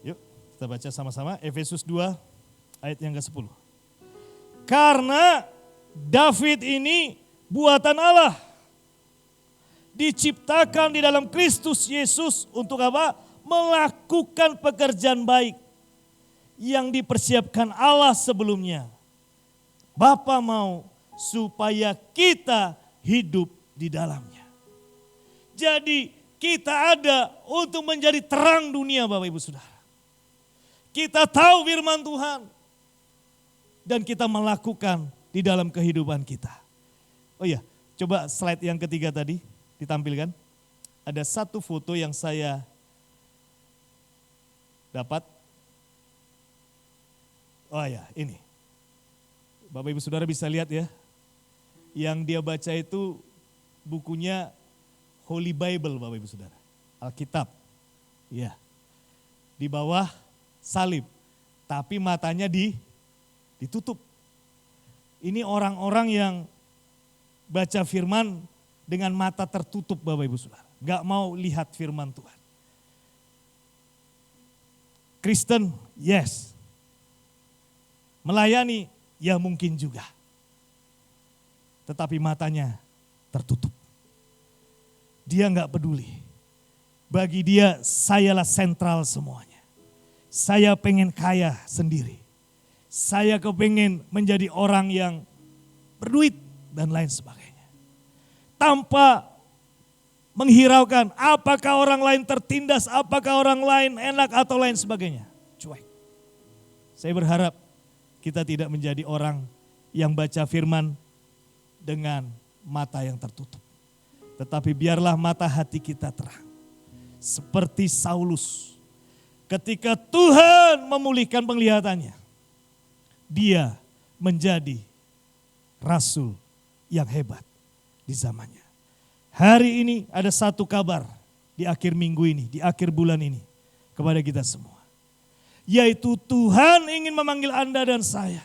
Yuk kita baca sama-sama Efesus 2 ayat yang ke-10. Karena David ini buatan Allah. Diciptakan di dalam Kristus Yesus untuk apa? Melakukan pekerjaan baik yang dipersiapkan Allah sebelumnya. Bapa mau supaya kita hidup di dalamnya. Jadi kita ada untuk menjadi terang dunia, Bapak Ibu Saudara. Kita tahu firman Tuhan dan kita melakukan di dalam kehidupan kita. Oh iya, coba slide yang ketiga tadi ditampilkan. Ada satu foto yang saya dapat. Oh ya, ini. Bapak Ibu Saudara bisa lihat ya. Yang dia baca itu bukunya Holy Bible, Bapak Ibu Saudara. Alkitab. Ya. Di bawah salib. Tapi matanya ditutup. Ini orang-orang yang baca firman dengan mata tertutup, Bapak Ibu Saudara. Gak mau lihat firman Tuhan. Kristen, yes. Melayani, ya mungkin juga. Tetapi matanya tertutup. Dia gak peduli. Bagi dia, sayalah sentral semuanya. Saya pengen kaya sendiri. Saya kepengen menjadi orang yang berduit dan lain sebagainya. Tanpa menghiraukan apakah orang lain tertindas, apakah orang lain enak atau lain sebagainya. Cuek. Saya berharap kita tidak menjadi orang yang baca firman dengan mata yang tertutup. Tetapi biarlah mata hati kita terang. Seperti Saulus. Ketika Tuhan memulihkan penglihatannya, dia menjadi rasul yang hebat di zamannya. Hari ini ada satu kabar di akhir minggu ini, di akhir bulan ini kepada kita semua. Yaitu Tuhan ingin memanggil Anda dan saya.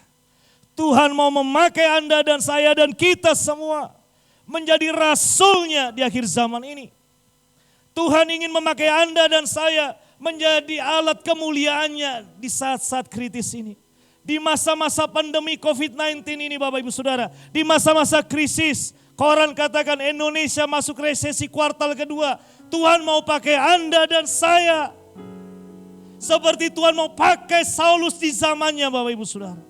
Tuhan mau memakai Anda dan saya dan kita semua menjadi rasulnya di akhir zaman ini. Tuhan ingin memakai Anda dan saya menjadi alat kemuliaannya di saat-saat kritis ini. Di masa-masa pandemi COVID-19 ini Bapak Ibu Saudara. Di masa-masa krisis, koran katakan Indonesia masuk resesi kuartal kedua. Tuhan mau pakai Anda dan saya. Seperti Tuhan mau pakai Saulus di zamannya Bapak Ibu Saudara.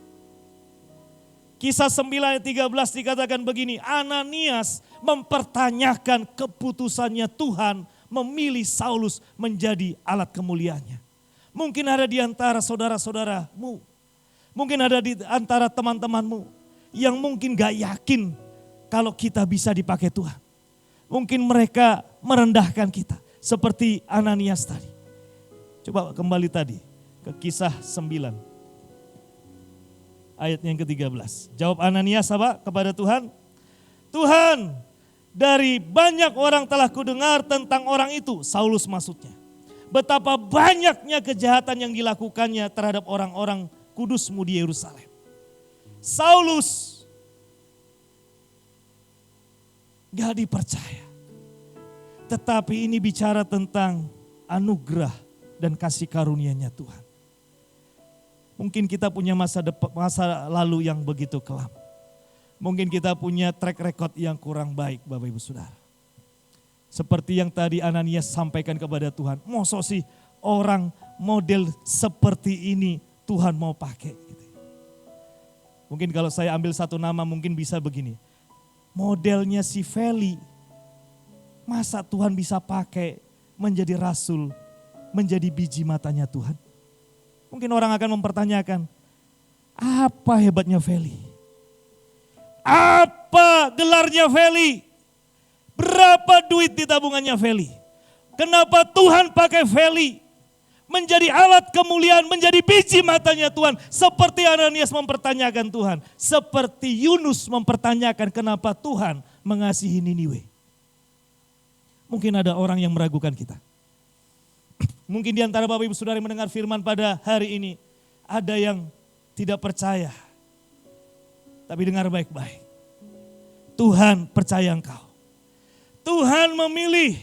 Kisah 9 ayat 13 dikatakan begini. Ananias mempertanyakan keputusannya Tuhan memilih Saulus menjadi alat kemuliaannya. Mungkin ada di antara saudara-saudaramu. Mungkin ada di antara teman-temanmu yang mungkin gak yakin kalau kita bisa dipakai Tuhan. Mungkin mereka merendahkan kita seperti Ananias tadi. Coba kembali tadi ke kisah 9 ayat yang ke-13. Jawab Ananias apa kepada Tuhan? Tuhan, dari banyak orang telah kudengar tentang orang itu, Saulus maksudnya. Betapa banyaknya kejahatan yang dilakukannya terhadap orang-orang kudusmu di Yerusalem. Saulus gak dipercaya. Tetapi ini bicara tentang anugerah dan kasih karunia-Nya Tuhan. Mungkin kita punya masa lalu yang begitu kelam. Mungkin kita punya track record yang kurang baik Bapak Ibu Saudara. Seperti yang tadi Ananias sampaikan kepada Tuhan. Masa sih orang model seperti ini Tuhan mau pakai. Gitu. Mungkin kalau saya ambil satu nama mungkin bisa begini. Modelnya si Feli. Masa Tuhan bisa pakai menjadi rasul, menjadi biji matanya Tuhan? Mungkin orang akan mempertanyakan, apa hebatnya Feli? Apa gelarnya Feli? Berapa duit di tabungannya Feli? Kenapa Tuhan pakai Feli? Menjadi alat kemuliaan, menjadi biji matanya Tuhan. Seperti Ananias mempertanyakan Tuhan. Seperti Yunus mempertanyakan kenapa Tuhan mengasihi Niniwe. Mungkin ada orang yang meragukan kita. Mungkin di antara Bapak Ibu Saudara yang mendengar firman pada hari ini, ada yang tidak percaya. Tapi dengar baik-baik. Tuhan percaya engkau. Tuhan memilih.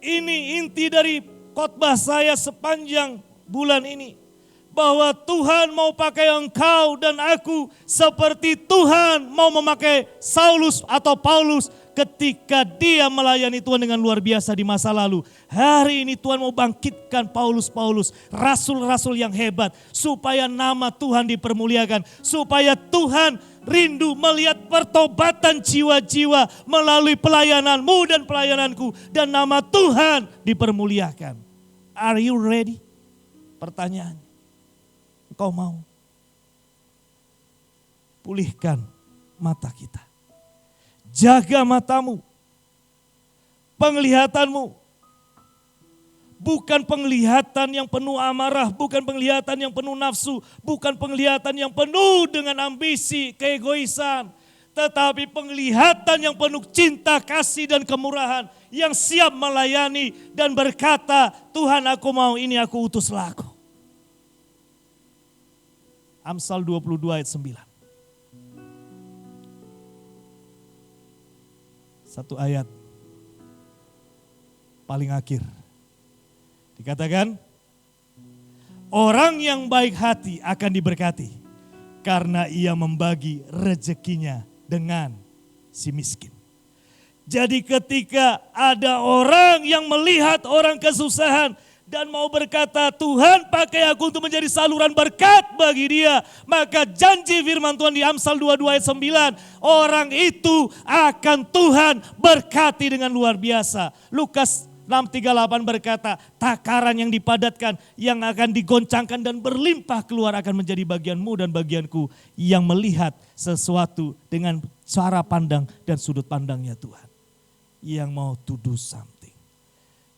Ini inti dari khotbah saya sepanjang bulan ini. Bahwa Tuhan mau pakai engkau dan aku seperti Tuhan mau memakai Saulus atau Paulus ketika dia melayani Tuhan dengan luar biasa di masa lalu. Hari ini Tuhan mau bangkitkan Paulus-Paulus, rasul-rasul yang hebat supaya nama Tuhan dipermuliakan. Supaya Tuhan rindu melihat pertobatan jiwa-jiwa melalui pelayananmu dan pelayananku. Dan nama Tuhan dipermuliakan. Are you ready? Pertanyaan. Engkau mau? Pulihkan mata kita. Jaga matamu, penglihatanmu. Bukan penglihatan yang penuh amarah, bukan penglihatan yang penuh nafsu, bukan penglihatan yang penuh dengan ambisi, keegoisan. Tetapi penglihatan yang penuh cinta, kasih dan kemurahan. Yang siap melayani dan berkata, Tuhan aku mau, ini aku utuslah aku. Amsal 22 ayat 9. Satu ayat paling akhir. Dikatakan, orang yang baik hati akan diberkati karena ia membagi rezekinya dengan si miskin. Jadi ketika ada orang yang melihat orang kesusahan dan mau berkata, Tuhan pakai aku untuk menjadi saluran berkat bagi dia. Maka janji firman Tuhan di Amsal 22 ayat 9. Orang itu akan Tuhan berkati dengan luar biasa. Lukas 6:38 berkata, takaran yang dipadatkan, yang akan digoncangkan dan berlimpah keluar akan menjadi bagianmu dan bagianku. Yang melihat sesuatu dengan cara pandang dan sudut pandangnya Tuhan. Yang mau to do something.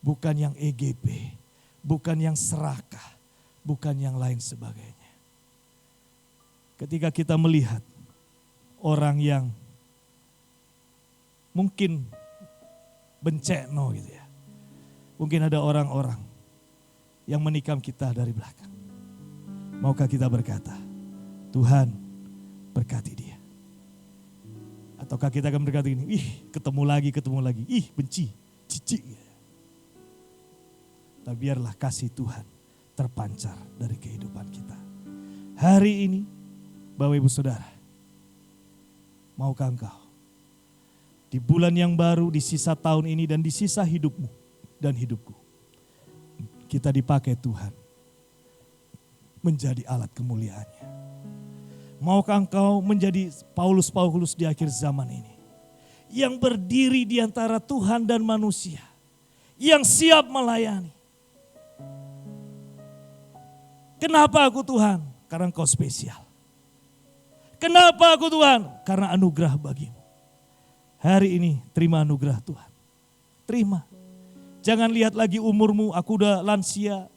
Bukan yang EGP. Bukan yang serakah, bukan yang lain sebagainya. Ketika kita melihat orang yang mungkin bencekno gitu ya. Mungkin ada orang-orang yang menikam kita dari belakang. Maukah kita berkata, Tuhan berkati dia. Ataukah kita akan berkata ini, ketemu lagi, benci, jijik. Tapi biarlah kasih Tuhan terpancar dari kehidupan kita. Hari ini, Bapak Ibu Saudara, maukah engkau di bulan yang baru, di sisa tahun ini dan di sisa hidupmu dan hidupku, kita dipakai Tuhan menjadi alat kemuliaannya. Maukah engkau menjadi Paulus-Paulus di akhir zaman ini, yang berdiri di antara Tuhan dan manusia, yang siap melayani. Kenapa aku Tuhan? Karena engkau spesial. Kenapa aku Tuhan? Karena anugerah bagimu. Hari ini terima anugerah Tuhan. Terima. Jangan lihat lagi umurmu, aku udah lansia.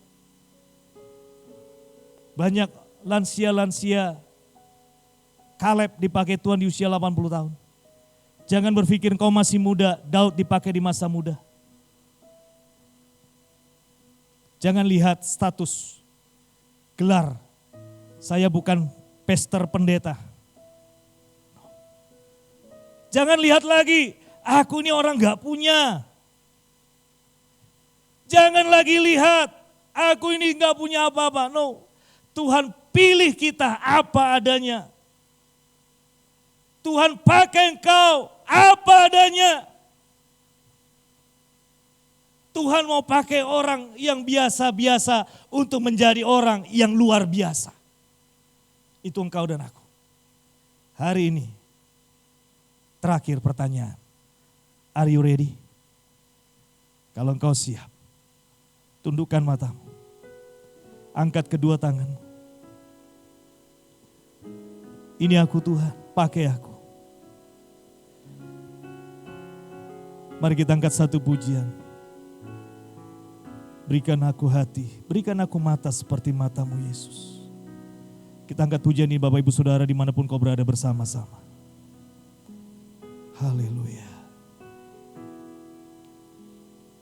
Banyak lansia-lansia Kaleb dipakai Tuhan di usia 80 tahun. Jangan berpikir engkau masih muda, Daud dipakai di masa muda. Jangan lihat status, gelar. Saya bukan pester pendeta. Jangan lihat lagi, aku ini orang gak punya. Jangan lagi lihat, aku ini gak punya apa-apa. No, Tuhan pilih kita apa adanya. Tuhan pakai engkau apa adanya. Tuhan mau pakai orang yang biasa-biasa untuk menjadi orang yang luar biasa. Itu engkau dan aku. Hari ini, terakhir pertanyaan. Are you ready? Kalau engkau siap, tundukkan matamu. Angkat kedua tanganmu. Ini aku Tuhan, pakai aku. Mari kita angkat satu pujian. Berikan aku hati, berikan aku mata seperti matamu Yesus. Kita angkat pujian ini Bapak Ibu Saudara dimanapun kau berada bersama-sama. Haleluya.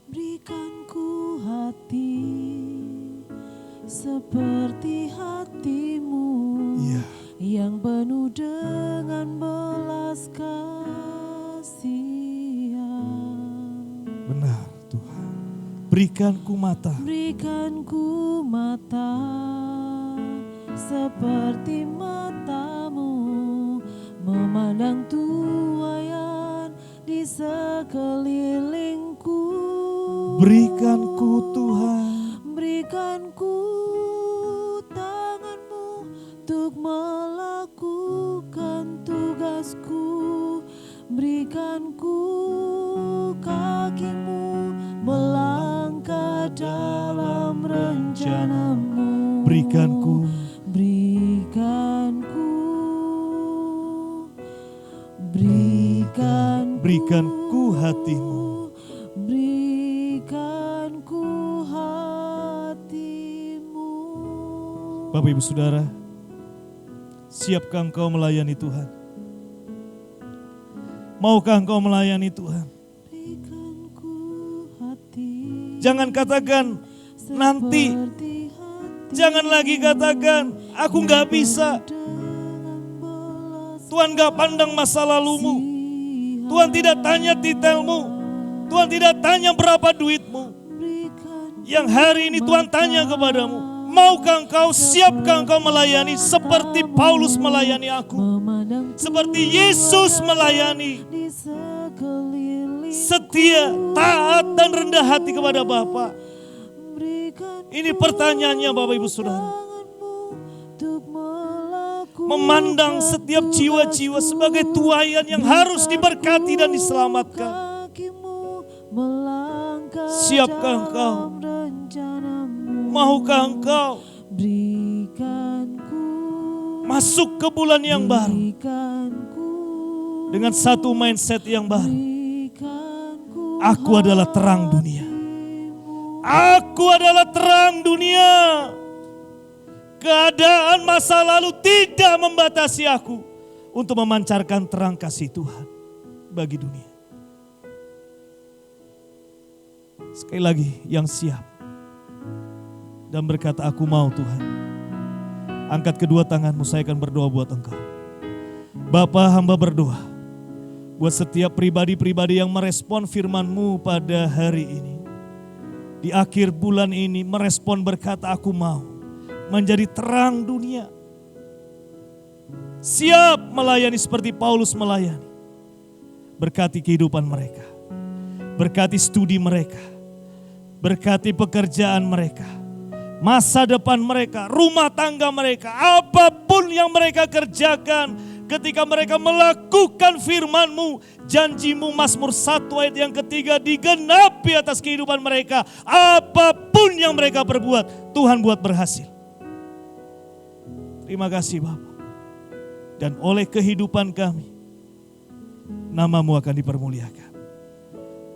Berikan ku hati seperti hatimu, Iya. yang penuh dengan belas kasihan. Benar Tuhan. Berikan ku mata. Berikan ku mata seperti matamu, memandang tuaian di sekelilingku. Berikan ku Tuhan. Berikan ku tanganmu untuk melakukan tugasku. Berikan ku kakimu melangkah dalam rencanamu. Berikan ku. Berikan ku. Berikan ku. Berikan ku hatimu. Berikan ku hatimu. Bapak Ibu Saudara, siapkah engkau melayani Tuhan? Maukah engkau melayani Tuhan? Berikan ku hati Jangan katakan nanti. seperti hati Jangan lagi katakan aku gak bisa. dengan belas Tuhan gak pandang masa lalumu. kasihan. Tuhan tidak tanya titelmu. Tuhan tidak tanya berapa duitmu. Berikan Yang hari ini Tuhan tanya kepadamu. Maukah engkau, siapkah engkau melayani seperti Paulus melayani aku. memandang Seperti Yesus melayani. di sekeliling. Setia, taat dan rendah hati kepada Bapa. Berikan Ini pertanyaannya Bapak Ibu Saudara. tanganmu untuk melakukan Memandang setiap jiwa-jiwa sebagai tuaian yang harus diberkati dan diselamatkan. kakimu melangkah Siapkah engkau? dalam rencanamu. Maukah engkau Berikan ku masuk ke bulan yang baru berikan ku dengan satu mindset yang baru? berikan ku Aku adalah terang dunia. hatimu. Aku adalah terang dunia. Keadaan masa lalu tidak membatasi aku untuk memancarkan terang kasih Tuhan bagi dunia. Sekali lagi, yang siap dan berkata aku mau Tuhan. Angkat kedua tanganmu, saya akan berdoa buat engkau. Bapa, hamba berdoa buat setiap pribadi-pribadi yang merespon firman-Mu pada hari ini. Di akhir bulan ini merespon berkata aku mau menjadi terang dunia. Siap melayani seperti Paulus melayani. Berkati kehidupan mereka. Berkati studi mereka. Berkati pekerjaan mereka. Masa depan mereka, rumah tangga mereka, apapun yang mereka kerjakan ketika mereka melakukan firman-Mu, janji-Mu Mazmur 1 ayat yang ketiga digenapi atas kehidupan mereka. Apapun yang mereka perbuat, Tuhan buat berhasil. Terima kasih Bapa. Dan oleh kehidupan kami, nama-Mu akan dipermuliakan.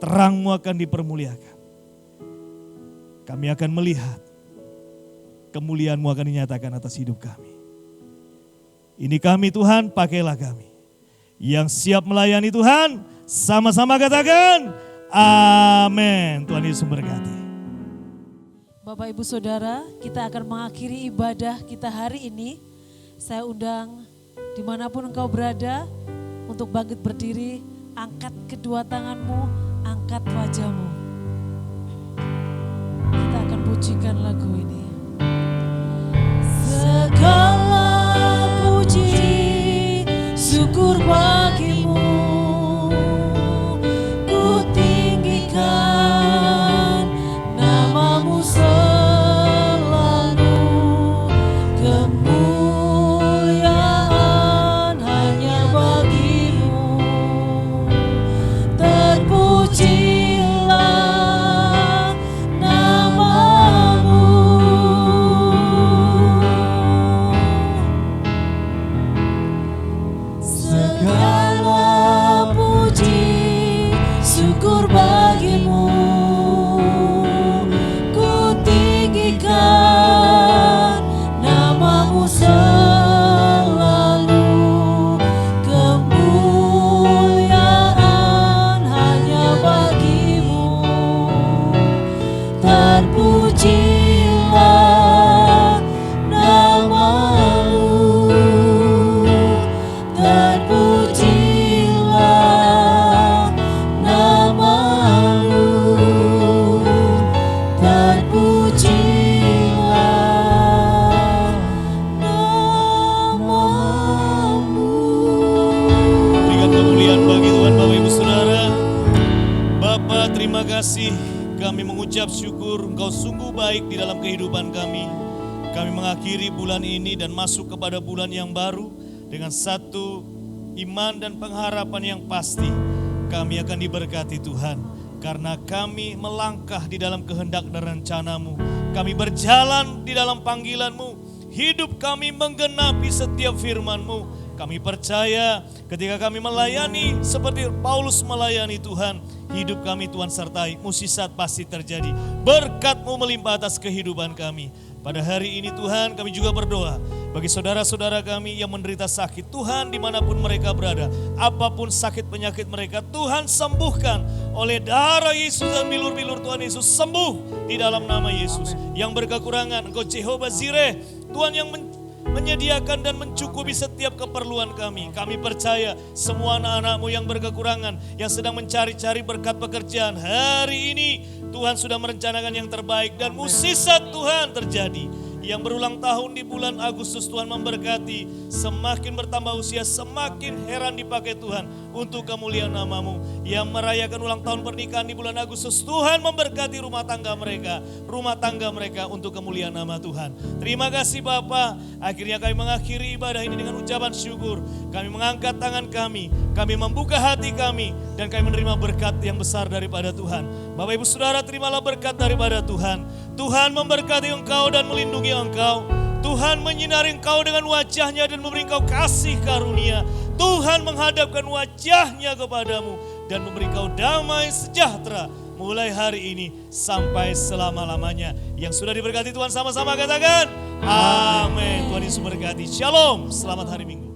Terang-Mu akan dipermuliakan. Kami akan melihat kemuliaan-Mu akan dinyatakan atas hidup kami. Ini kami Tuhan, pakailah kami. Yang siap melayani Tuhan, sama-sama katakan, amin. Tuhan Yesus memberkati. Bapak Ibu Saudara, kita akan mengakhiri ibadah kita hari ini. Saya undang dimanapun engkau berada untuk bangkit berdiri, angkat kedua tanganmu, angkat wajahmu. Kita akan pujikan lagu ini. kasih, kami mengucap syukur Engkau sungguh baik di dalam kehidupan kami. Kami mengakhiri bulan ini dan masuk kepada bulan yang baru dengan satu iman dan pengharapan yang pasti. Kami akan diberkati Tuhan, karena kami melangkah di dalam kehendak dan rencana-Mu. Kami berjalan di dalam panggilan-Mu. Hidup kami menggenapi setiap firman-Mu. Kami percaya ketika kami melayani seperti Paulus melayani Tuhan, hidup kami Tuhan sertai, mukjizat pasti terjadi. Berkat-Mu melimpah atas kehidupan kami. Pada hari ini Tuhan, kami juga berdoa bagi saudara-saudara kami yang menderita sakit. Tuhan, dimanapun mereka berada, apapun sakit penyakit mereka, Tuhan sembuhkan oleh darah Yesus dan bilur-bilur Tuhan Yesus. Sembuh di dalam nama Yesus. Yang berkekurangan, Engkau Jehovah Jireh, Tuhan yang menyediakan dan mencukupi setiap keperluan kami. Kami percaya semua anak-anak-Mu yang berkekurangan, yang sedang mencari-cari berkat pekerjaan, hari ini Tuhan sudah merencanakan yang terbaik dan mukjizat Tuhan terjadi. Yang berulang tahun di bulan Agustus, Tuhan memberkati, semakin bertambah usia semakin heran dipakai Tuhan untuk kemuliaan nama-Mu. Yang merayakan ulang tahun pernikahan di bulan Agustus, Tuhan memberkati rumah tangga mereka untuk kemuliaan nama Tuhan. Terima kasih Bapa. Akhirnya kami mengakhiri ibadah ini dengan ucapan syukur. Kami mengangkat tangan kami membuka hati kami, dan kami menerima berkat yang besar daripada Tuhan. Bapak Ibu Saudara, terimalah berkat daripada Tuhan. Tuhan memberkati engkau dan melindungi engkau. Tuhan menyinari engkau dengan wajahnya dan memberi engkau kasih karunia. Tuhan menghadapkan wajahnya kepadamu dan memberi engkau damai sejahtera mulai hari ini sampai selama-lamanya. Yang sudah diberkati Tuhan sama-sama katakan amin. Tuhan Yesus berkati. Shalom, selamat hari Minggu.